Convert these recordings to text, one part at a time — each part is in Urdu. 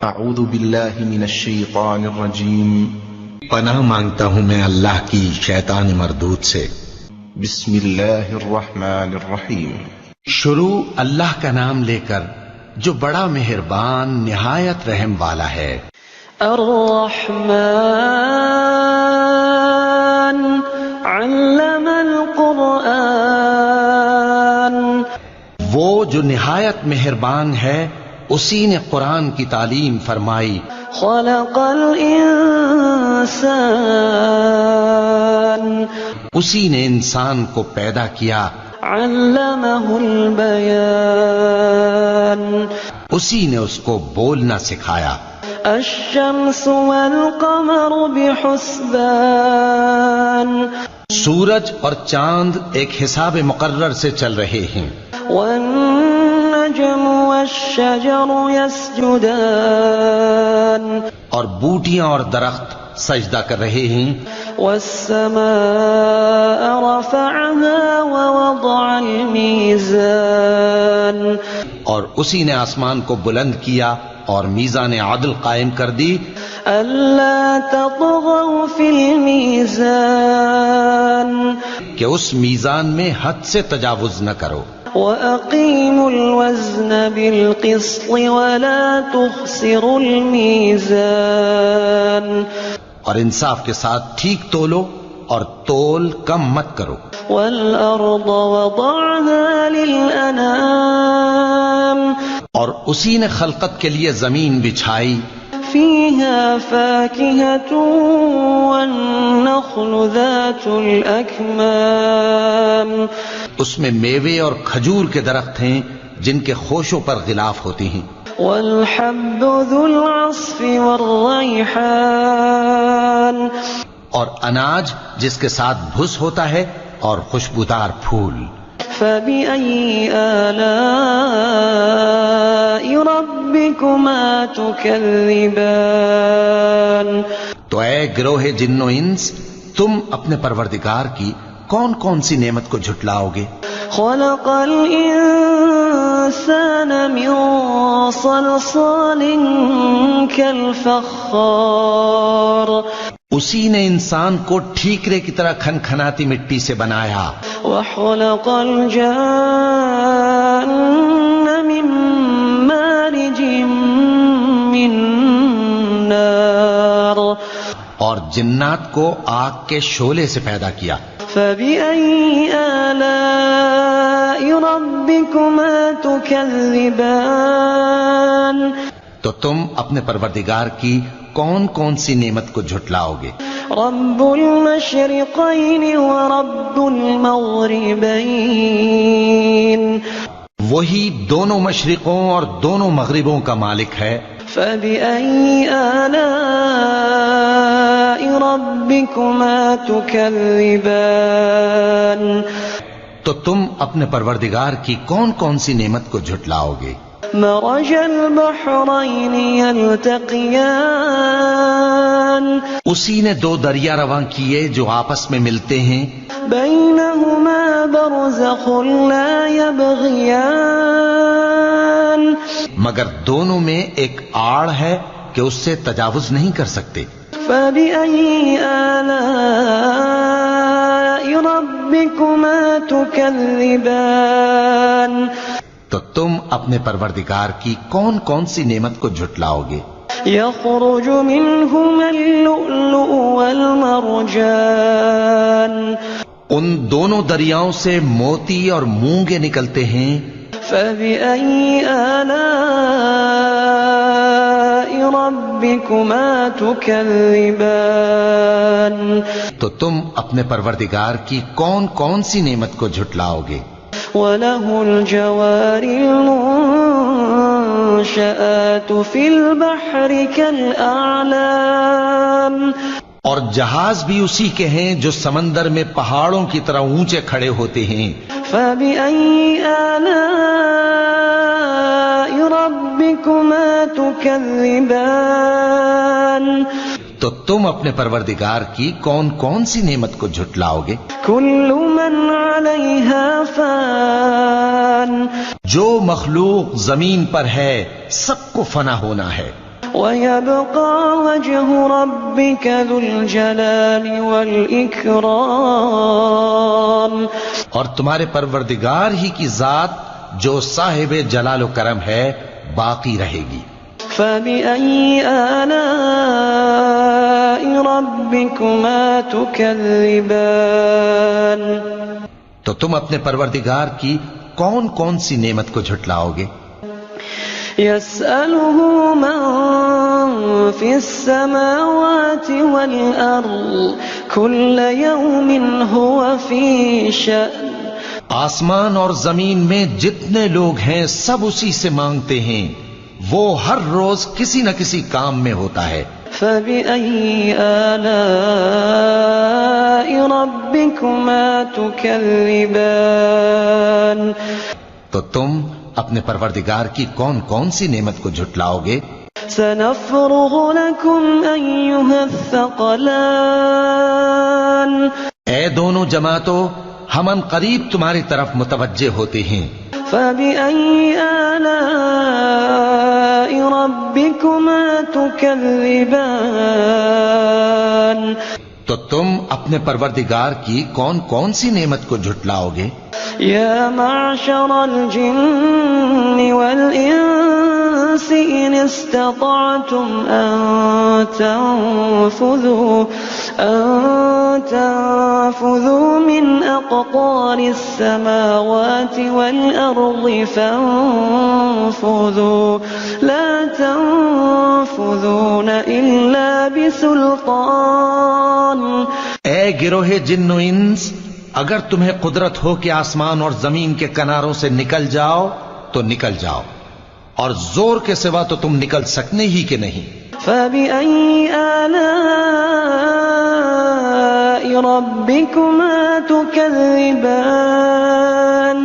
اعوذ باللہ من الشیطان الرجیم پناہ مانگتا ہوں میں اللہ کی شیطان مردود سے۔ بسم اللہ الرحمن الرحیم شروع اللہ کا نام لے کر جو بڑا مہربان نہایت رحم والا ہے۔ الرحمن علم القرآن، وہ جو نہایت مہربان ہے اسی نے قرآن کی تعلیم فرمائی۔ خلق الانسان، اسی نے انسان کو پیدا کیا۔ علمہ البیان، اسی نے اس کو بولنا سکھایا۔ الشمس والقمر بحسبان، سورج اور چاند ایک حساب مقرر سے چل رہے ہیں۔ والنجم والشجر يسجدان، اور بوٹیاں اور درخت سجدہ کر رہے ہیں۔ والسماء رفعها ووضع الميزان، اور اسی نے آسمان کو بلند کیا اور میزان عدل قائم کر دی۔ ألا تطغوا في الميزان، کہ اس میزان میں حد سے تجاوز نہ کرو۔ وأقيموا الوزن بالقسط ولا تخسروا الميزان، اور انصاف کے ساتھ ٹھیک تولو اور تول کم مت کرو۔ والأرض وضعها للأنام، اور اسی نے خلقت کے لیے زمین بچھائی۔ فيها فاكهة والنخل ذات الأكمام، اس میں میوے اور کھجور کے درخت ہیں جن کے خوشوں پر غلاف ہوتی ہیں۔ والحب ذو العصف والريحان، اور اناج جس کے ساتھ بھس ہوتا ہے اور خوشبودار پھول۔ فبأي آلاء ربكما تكذبان، تو اے گروہ جن و انس، تم اپنے پروردگار کی کون کون سی نعمت کو جھٹلاؤ گے؟ خلق الإنسان من صلصال كالفخار، اسی نے انسان کو ٹھیکرے کی طرح کھنکھناتی مٹی سے بنایا۔ وخلق الجان من مارج من نار، اور جنات کو آگ کے شعلے سے پیدا کیا۔ فبأي آلاء ربكما تكذبان، تو تم اپنے پروردگار کی کون کون سی نعمت کو جھٹلاؤ گے؟ رب المشرقين ورب المغربين، وہی دونوں مشرقوں اور دونوں مغربوں کا مالک ہے۔ فبأي آلاء ربكما تكذبان، تو تم اپنے پروردگار کی کون کون سی نعمت کو جھٹلاؤ گے؟ مرج البحرين يلتقيان، اسی نے دو دریا رواں کیے جو آپس میں ملتے ہیں۔ بينهما برزخ لا يبغيان، مگر دونوں میں ایک آڑ ہے کہ اس سے تجاوز نہیں کر سکتے۔ فبأي آلاء ربكما تكذبان، تو تم اپنے پروردگار کی کون کون سی نعمت کو جھٹلاؤ گے؟ يخرج منهما اللؤلؤ والمرجان، ان دونوں دریاؤں سے موتی اور مونگے نکلتے ہیں۔ فبأي آلاء ربكما تكذبان، تو تم اپنے پروردگار کی کون کون سی نعمت کو جھٹلاؤ گے؟ وله الجوار المنشآت في البحر كالأعلام، اور جہاز بھی اسی کے ہیں جو سمندر میں پہاڑوں کی طرح اونچے کھڑے ہوتے ہیں۔ فبأي آلاء ربكما تكذبان، تو تم اپنے پروردگار کی کون کون سی نعمت کو جھٹلاؤ گے؟ كل من عليها فان، جو مخلوق زمین پر ہے سب کو فنا ہونا ہے۔ ويبقى وجه ربك ذو الجلال والإكرام. اور تمہارے پروردگار ہی کی ذات جو صاحب جلال و کرم ہے باقی رہے گی. فبأي آلاء ربكما تكذبان. تو تم اپنے پروردگار کی کون کون سی نعمت کو جھٹلاؤ گے؟ يسأله من في السماوات والأرض كل يوم هو في شأن. آسمان اور زمین میں جتنے لوگ ہیں سب اسی سے مانگتے ہیں، وہ ہر روز کسی نہ کسی کام میں ہوتا ہے. فبأي آلاء ربكما تكذبان. تو تم اپنے پروردگار کی کون کون سی نعمت کو جھٹلاؤ گے؟ سنفرغ لكم أيها الثقلان. اے دونوں جماعتوں، ہم ان قریب تمہاری طرف متوجہ ہوتے ہیں. فبأي آلاء ربكما تكذبان. تو تم اپنے پروردگار کی کون کون سی نعمت کو جھٹلاؤ گے؟ يا معشر الجن والإنس إن استطعتم أن تنفذوا من أقطار السماوات والأرض فانفذوا لا تنفذون إلا بسلطان. اے گروہ جن و انس، اگر تمہیں قدرت ہو کہ آسمان اور زمین کے کناروں سے نکل جاؤ تو نکل جاؤ، اور زور کے سوا تو تم نکل سکنے ہی کہ نہیں. فبأي آلاء ربكما تكذبان.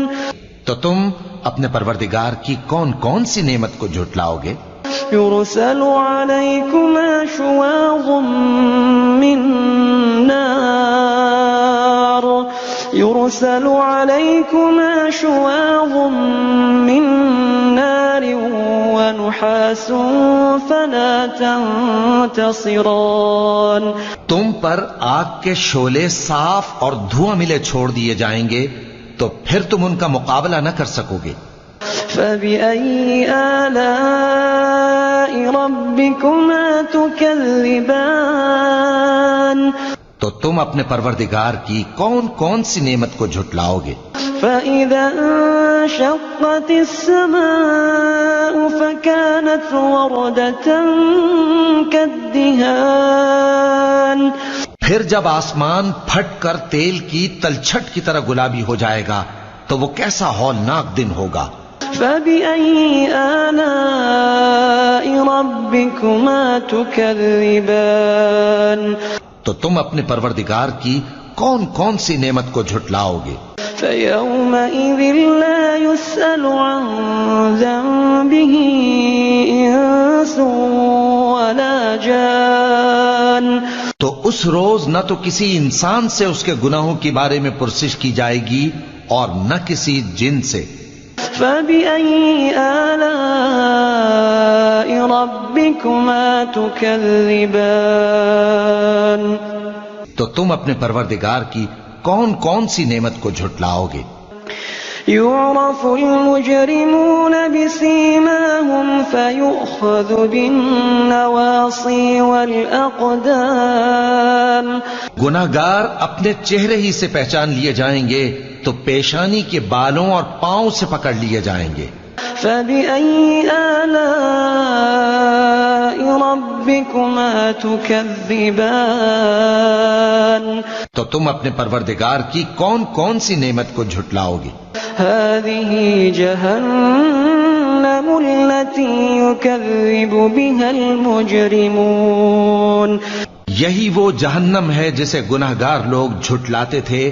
تو تم اپنے پروردگار کی کون کون سی نعمت کو جھٹلاؤ گے؟ يرسل عليكما شواظ من نار. يرسل عليكما شواظ من نار ونحاس فلا تنتصران. تم پر آگ کے شعلے صاف اور دھواں ملے چھوڑ دیے جائیں گے تو پھر تم ان کا مقابلہ نہ کر سکو گے. فبأي آلاء ربكما تكذبان. تو تم اپنے پروردگار کی کون کون سی نعمت کو جھٹلاؤ گے؟ فإذا انشقت السماء فكانت وردة كالدهان. پھر جب آسمان پھٹ کر تیل کی تلچھٹ کی طرح گلابی ہو جائے گا تو وہ کیسا ہولناک دن ہوگا. فبأي آلاء ربكما تكذبان. تو تم اپنے پروردگار کی کون کون سی نعمت کو جھٹلاؤ گے؟ فيومئذ لا يسأل عن ذنبه إنس ولا جان. تو اس روز نہ تو کسی انسان سے اس کے گناہوں کے بارے میں پرسش کی جائے گی اور نہ کسی جن سے. فبأي آلاء ربكما تكذبان. تو تم اپنے پروردگار کی کون کون سی نعمت کو جھٹلاؤ گے؟ يعرف المجرمون بسيماهم فيؤخذ بالنواصي والأقدام. گناہگار اپنے چہرے ہی سے پہچان لیے جائیں گے تو پیشانی کے بالوں اور پاؤں سے پکڑ لیے جائیں گے. فبأي آلاء ربكما تكذبان. تو تم اپنے پروردگار کی کون کون سی نعمت کو جھٹلاؤ گے؟ هذه جهنم التي يكذب بها المجرمون. یہی وہ جہنم ہے جسے گناہگار لوگ جھٹلاتے تھے.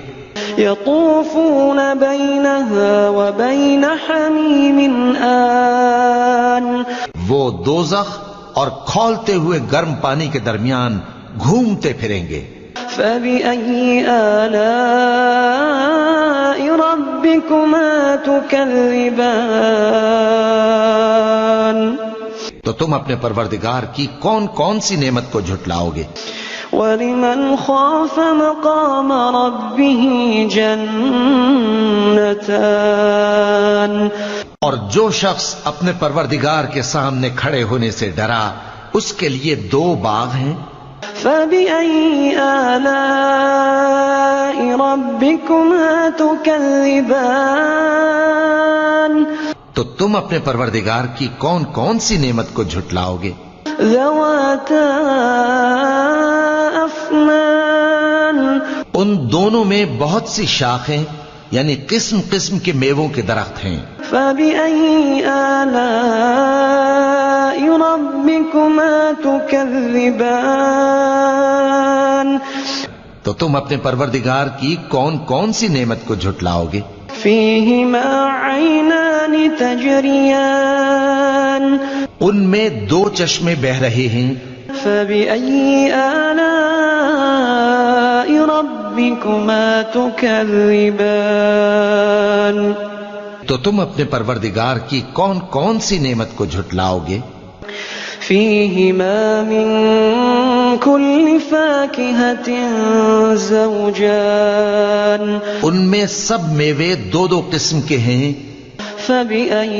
يطوفون بينها وبين حميم آن. وہ دوزخ اور کھولتے ہوئے گرم پانی کے درمیان گھومتے پھریں گے. فبأي آلاء ربكما تكذبان. تو تم اپنے پروردگار کی کون کون سی نعمت کو جھٹلاؤ گے؟ وَلِمَنْ خَافَ مَقَامَ رَبِّهِ جَنَّتَانِ اور جو شخص اپنے پروردگار کے سامنے کھڑے ہونے سے ڈرا اس کے لیے 2 باغ ہیں۔ فَبِأَيِّ آلَاءِ رَبِّكُمَا تُكَذِّبَانِ تو تم اپنے پروردگار کی کون کون سی نعمت کو جھٹلاؤ گے؟ ذَوَاتَا أَفْنَانٍ ان دونوں میں بہت سی شاخیں یعنی قسم قسم کے میووں کے درخت ہیں۔ فَبِأَيِّ آلَاءِ رَبِّكُمَا تُكَذِّبَانِ تو تم اپنے پروردگار کی کون کون سی نعمت کو جھٹلاؤ گے؟ فِيهِمَا عَيْنَانِ تَجْرِيَانِ ان میں 2 چشمے بہ رہے ہیں۔ فَبِأَيِّ آلَاءِ رَبِّكُمَا تُكَذِّبَانِ تو تم اپنے پروردگار کی کون کون سی نعمت کو جھٹلاؤ گے؟ فِيهِمَا مِن كُلِّ فَاكِهَةٍ زَوْجَانِ ان میں سب میوے 2 قسم کے ہیں۔ فَبِأَيِّ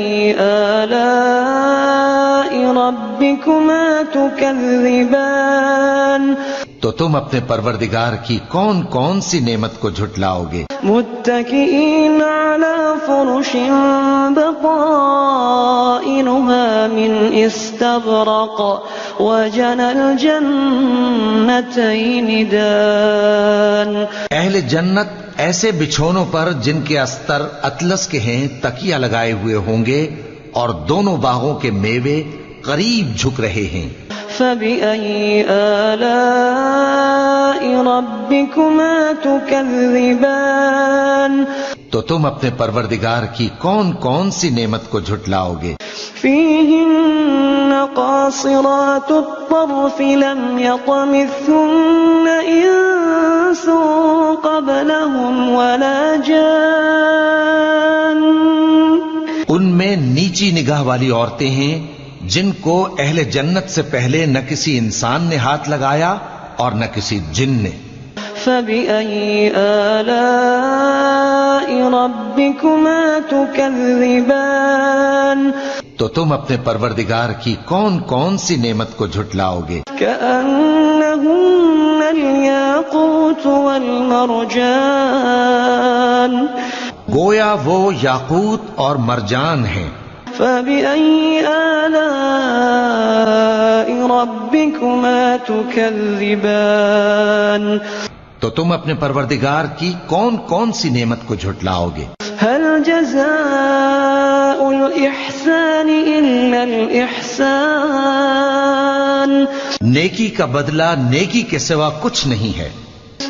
آلَاءِ رَبِّكُمَا تُكَذِّبَانِ تو تم اپنے پروردگار کی کون کون سی نعمت کو جھٹلاؤ گے؟ متكئين على فرش بطائنها من استبرق وجنى الجنتين دان اہل جنت ایسے بچھونوں پر جن کے استر اطلس کے ہیں تکیہ لگائے ہوئے ہوں گے اور دونوں باغوں کے میوے قریب جھک رہے ہیں۔ فَبِأَيِّ آلَاءِ رَبِّكُمَا تُكَذِّبَانِ تو تم اپنے پروردگار کی کون کون سی نعمت کو جھٹلاؤ گے؟ فِيهِنَّ قَاصِرَاتُ الطَّرْفِ لَمْ يَطْمِثْهُنَّ إِنسٌ قَبْلَهُمْ وَلَا جَانٌّ ان میں نیچی نگاہ والی عورتیں ہیں جن کو اہل جنت سے پہلے نہ کسی انسان نے ہاتھ لگایا اور نہ کسی جن نے۔ فَبِأَيِّ آلَاءِ رَبِّكُمَا تُكَذِّبَانِ تو تم اپنے پروردگار کی کون کون سی نعمت کو جھٹلاؤ گے؟ كَأَنَّهُنَّ الْيَاقُوتُ وَالْمَرْجَانُ گویا وہ یاقوت اور مرجان ہیں۔ فَبِأَيِّ آلَاءِ رَبِّكُمَا تُكَذِّبَانِ تو تم اپنے پروردگار کی کون کون سی نعمت کو جھٹلاؤ گے؟ هَلْ جَزَاءُ الْإِحْسَانِ إِلَّا الْإِحْسَانُ نیکی کا بدلہ نیکی کے سوا کچھ نہیں ہے۔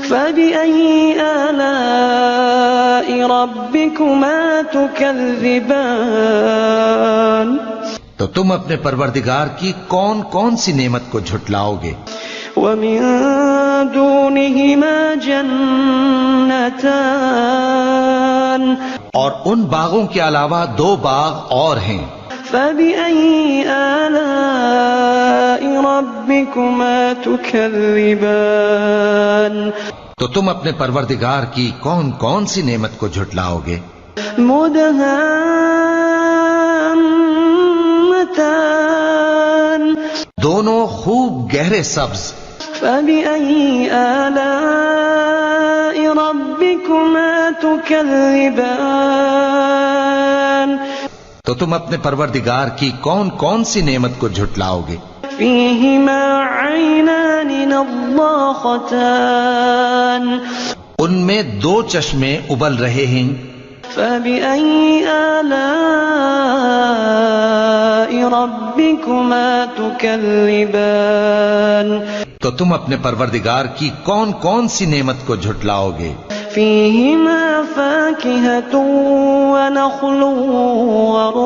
فَبِأَيِّ آلَاءِ رَبِّكُمَا تُكَذِّبَانِ تو تم اپنے پروردگار کی کون کون سی نعمت کو جھٹلاؤ گے؟ وَمِن دُونِهِمَا جَنَّتَانِ اور ان باغوں کے علاوہ 2 باغ اور ہیں۔ فَبِأَيِّ آلَاءِ رَبِّكُمَا تُكَذِّبَانِ تو تم اپنے پروردگار کی کون کون سی نعمت کو جھٹلاؤ گے؟ مُدْهَامَّتَانِ دونوں خوب گہرے سبز۔ فَبِأَيِّ آلَاءِ رَبِّكُمَا تُكَذِّبَانِ تو تم اپنے پروردگار کی کون کون سی نعمت کو جھٹلاؤ گے؟ فِيهِمَا عَيْنَانِ نَضَّاخَتَانِ ان میں 2 چشمے ابل رہے ہیں۔ فَبِأَيِّ آلَاءِ رَبِّكُمَا تُكَذِّبَانِ تو تم اپنے پروردگار کی کون کون سی نعمت کو جھٹلاؤ گے؟ فِيهِمَا فَاكِهَةٌ وَنَخْلٌ وَرُمَّانٌ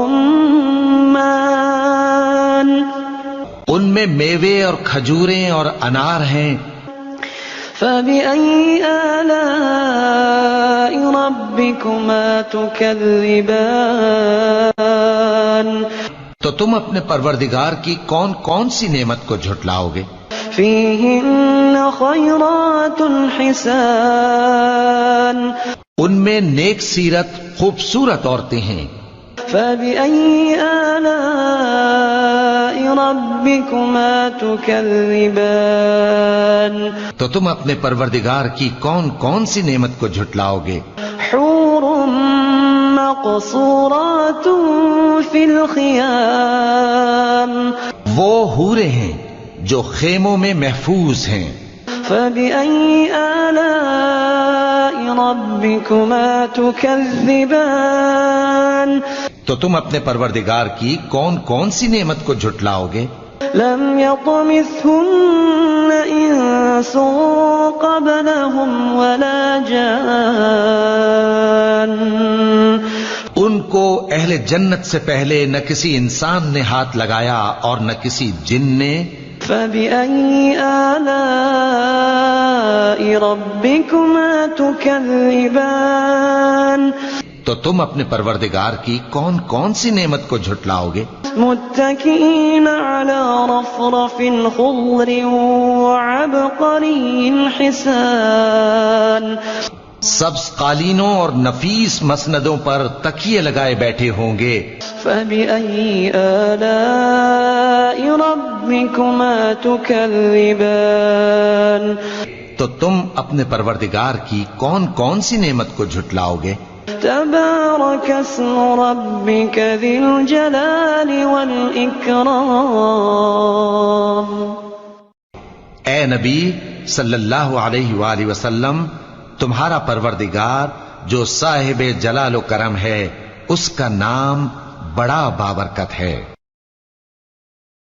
ان میں میوے اور کھجوریں اور انار ہیں۔ فَبِأَيِّ آلَاءِ رَبِّكُمَا تُكَذِّبَانِ تو تم اپنے پروردگار کی کون کون سی نعمت کو جھٹلاؤ گے؟ فیہن خیرات حسان، ان میں نیک سیرت خوبصورت عورتیں ہیں. فبأي آلاء ربكما تكذبان، تو تم اپنے پروردگار کی کون کون سی نعمت کو جھٹلاؤ گے؟ حور مقصورات في الخيام، وہ حوریں ہیں جو خیموں میں محفوظ ہیں. فبأي آلاء ربكما تكذبان، تو تم اپنے پروردگار کی کون کون سی نعمت کو جھٹلاؤ گے؟ لم يطمثهن انس قبلهم ولا جان، ان کو اہل جنت سے پہلے نہ کسی انسان نے ہاتھ لگایا اور نہ کسی جن نے. فبأي آلاء ربكما تكذبان، تو تم اپنے پروردگار کی کون کون سی نعمت کو جھٹلاؤ گے؟ متكئين على رفرف خضر وعبقري حسان، سبز قالینوں اور نفیس مسندوں پر تکیے لگائے بیٹھے ہوں گے. فبأي آلاء ربكما تكذبان، تو تم اپنے پروردگار کی کون کون سی نعمت کو جھٹلاؤ گے؟ تبارك اسم ربك ذي الجلال والإكرام. اے نبی صلی اللہ علیہ وآلہ وسلم، تمہارا پروردگار جو صاحب جلال و کرم ہے، اس کا نام بڑا بابرکت ہے.